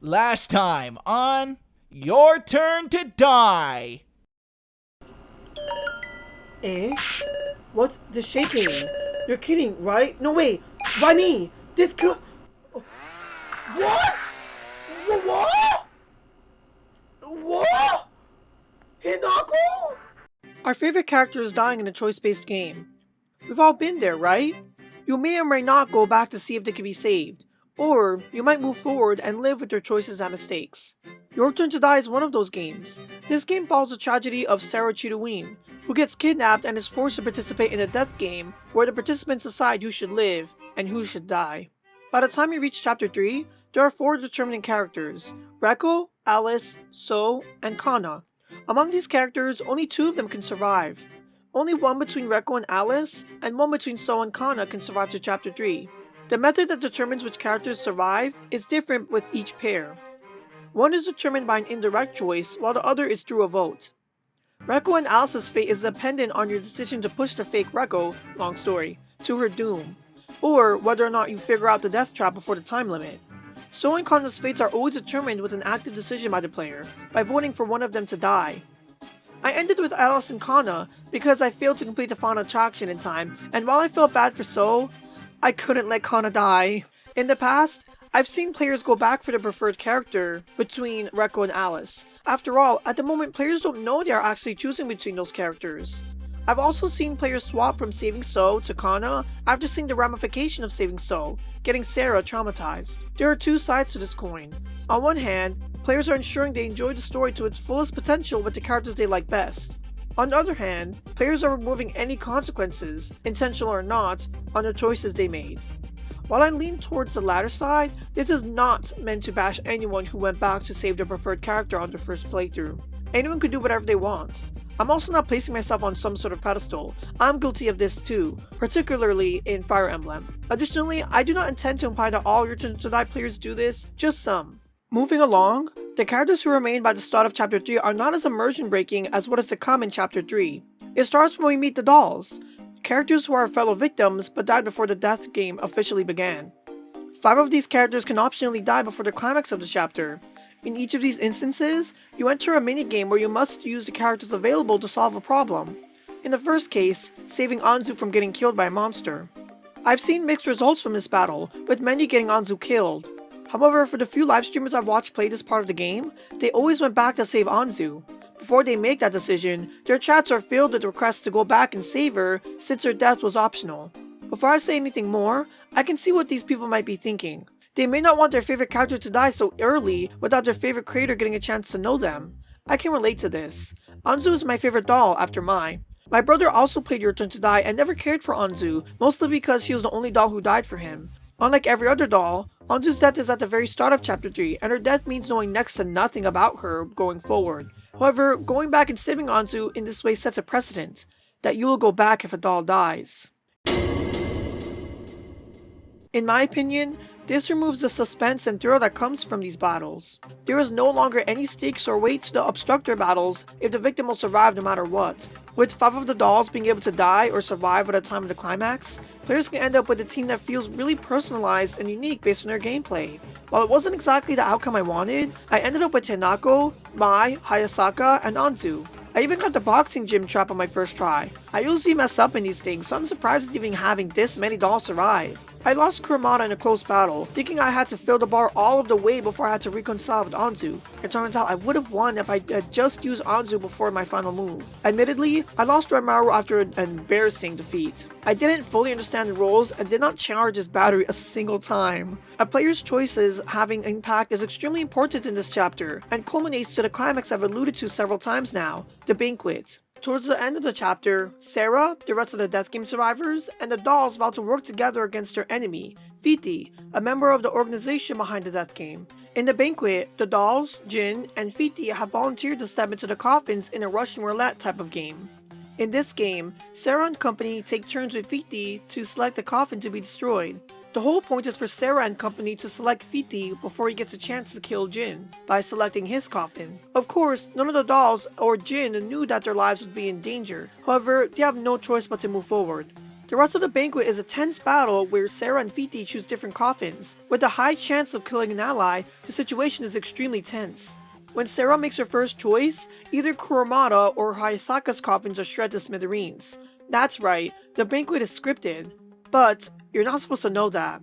Last time on Your Turn to Die. Eh? What's the shaking? You're kidding, right? No, wait. Why me? This could... What? What? What? Hinako? Our favorite character is dying in a choice-based game. We've all been there, right? You may or may not go back to see if they can be saved. Or, you might move forward and live with your choices and mistakes. Your Turn to Die is one of those games. This game follows the tragedy of Sara, who gets kidnapped and is forced to participate in a death game where the participants decide who should live and who should die. By the time you reach Chapter 3, there are 4 determinant characters: Reko, Alice, So, and Kana. Among these characters, only 2 of them can survive. Only one between Reko and Alice, and one between So and Kana can survive to Chapter 3. The method that determines which characters survive is different with each pair. One is determined by an indirect choice, while the other is through a vote. Reko and Alice's fate is dependent on your decision to push the fake Reko, long story, to her doom, or whether or not you figure out the death trap before the time limit. So and Kana's fates are always determined with an active decision by the player, by voting for one of them to die. I ended with Alice and Kana because I failed to complete the final attraction in time, and while I felt bad for So, I couldn't let Kana die. In the past, I've seen players go back for their preferred character between Reko and Alice. After all, at the moment players don't know they are actually choosing between those characters. I've also seen players swap from saving So to Kana after seeing the ramification of saving So, getting Sara traumatized. There are 2 sides to this coin. On one hand, players are ensuring they enjoy the story to its fullest potential with the characters they like best. On the other hand, players are removing any consequences, intentional or not, on the choices they made. While I lean towards the latter side, this is not meant to bash anyone who went back to save their preferred character on their first playthrough. Anyone could do whatever they want. I'm also not placing myself on some sort of pedestal. I'm guilty of this too, particularly in Fire Emblem. Additionally, I do not intend to imply that all Your Turn to Die players do this, just some. Moving along, the characters who remain by the start of Chapter 3 are not as immersion breaking as what is to come in Chapter 3. It starts when we meet the dolls, characters who are fellow victims but died before the death game officially began. 5 of these characters can optionally die before the climax of the chapter. In each of these instances, you enter a minigame where you must use the characters available to solve a problem. In the first case, saving Anzu from getting killed by a monster. I've seen mixed results from this battle, with many getting Anzu killed. However, for the few live streamers I've watched play this part of the game, they always went back to save Anzu. Before they make that decision, their chats are filled with requests to go back and save her since her death was optional. Before I say anything more, I can see what these people might be thinking. They may not want their favorite character to die so early without their favorite creator getting a chance to know them. I can relate to this. Anzu is my favorite doll after Mai. My brother also played Your Turn to Die and never cared for Anzu, mostly because she was the only doll who died for him. Unlike every other doll, Anzu's death is at the very start of Chapter 3, and her death means knowing next to nothing about her going forward. However, going back and saving Anzu in this way sets a precedent, that you will go back if a doll dies. In my opinion, this removes the suspense and thrill that comes from these battles. There is no longer any stakes or weight to the obstructor battles if the victim will survive no matter what. With 5 of the dolls being able to die or survive by the time of the climax, players can end up with a team that feels really personalized and unique based on their gameplay. While it wasn't exactly the outcome I wanted, I ended up with Hinako, Mai, Hayasaka, and Anzu. I even got the boxing gym trap on my first try. I usually mess up in these things, so I'm surprised at even having this many dolls survive. I lost Kurumada in a close battle, thinking I had to fill the bar all of the way before I had to reconcile with Anzu. It turns out I would have won if I had just used Anzu before my final move. Admittedly, I lost Ranmaru after an embarrassing defeat. I didn't fully understand the roles and did not charge his battery a single time. A player's choices having impact is extremely important in this chapter, and culminates to the climax I've alluded to several times now, the banquet. Towards the end of the chapter, Sara, the rest of the death game survivors, and the dolls vow to work together against their enemy, Fiti, a member of the organization behind the death game. In the banquet, the dolls, Jin, and Fiti have volunteered to step into the coffins in a Russian roulette type of game. In this game, Sara and company take turns with Fiti to select a coffin to be destroyed. The whole point is for Sara and company to select Fiti before he gets a chance to kill Jin, by selecting his coffin. Of course, none of the dolls or Jin knew that their lives would be in danger, however, they have no choice but to move forward. The rest of the banquet is a tense battle where Sara and yttd choose different coffins. With a high chance of killing an ally, the situation is extremely tense. When Sara makes her first choice, either Kurumada or Hayasaka's coffins are shred to smithereens. That's right, the banquet is scripted. But you're not supposed to know that.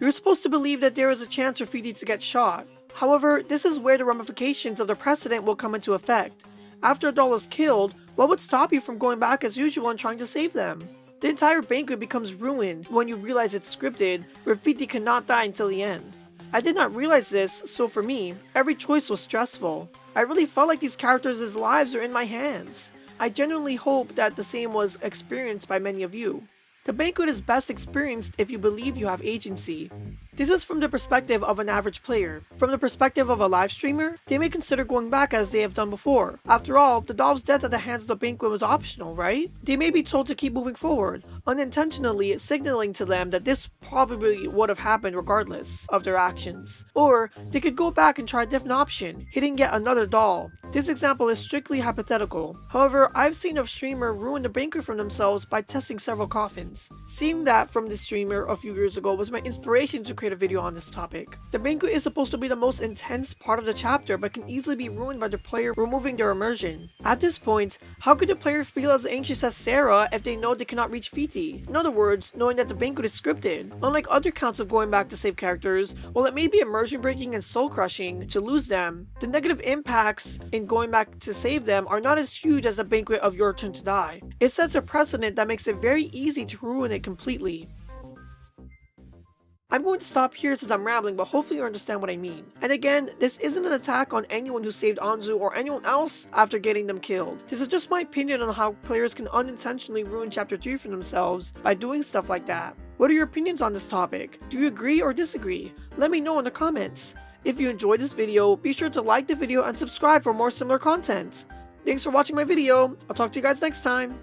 You're supposed to believe that there is a chance for yttd to get shot. However, this is where the ramifications of the precedent will come into effect. After a doll is killed, what would stop you from going back as usual and trying to save them? The entire banquet becomes ruined when you realize it's scripted, where yttd cannot die until the end. I did not realize this, so for me, every choice was stressful. I really felt like these characters' lives are in my hands. I genuinely hope that the same was experienced by many of you. The banquet is best experienced if you believe you have agency. This is from the perspective of an average player. From the perspective of a live streamer, they may consider going back as they have done before. After all, the doll's death at the hands of the banquet was optional, right? They may be told to keep moving forward, unintentionally signaling to them that this probably would have happened regardless of their actions. Or, they could go back and try a different option, hitting yet another doll. This example is strictly hypothetical. However, I've seen a streamer ruin the banquet for themselves by testing several coffins. Seeing that from this streamer a few years ago was my inspiration to create a video on this topic. The banquet is supposed to be the most intense part of the chapter but can easily be ruined by the player removing their immersion. At this point, how could the player feel as anxious as Sara if they know they cannot reach yttd? In other words, knowing that the banquet is scripted. Unlike other counts of going back to save characters, while it may be immersion breaking and soul crushing to lose them, the negative impacts in going back to save them are not as huge as the banquet of Your Turn to Die. It sets a precedent that makes it very easy to ruin it completely. I'm going to stop here since I'm rambling, but hopefully you understand what I mean. And again, this isn't an attack on anyone who saved Anzu or anyone else after getting them killed. This is just my opinion on how players can unintentionally ruin Chapter 3 for themselves by doing stuff like that. What are your opinions on this topic? Do you agree or disagree? Let me know in the comments. If you enjoyed this video, be sure to like the video and subscribe for more similar content. Thanks for watching my video. I'll talk to you guys next time.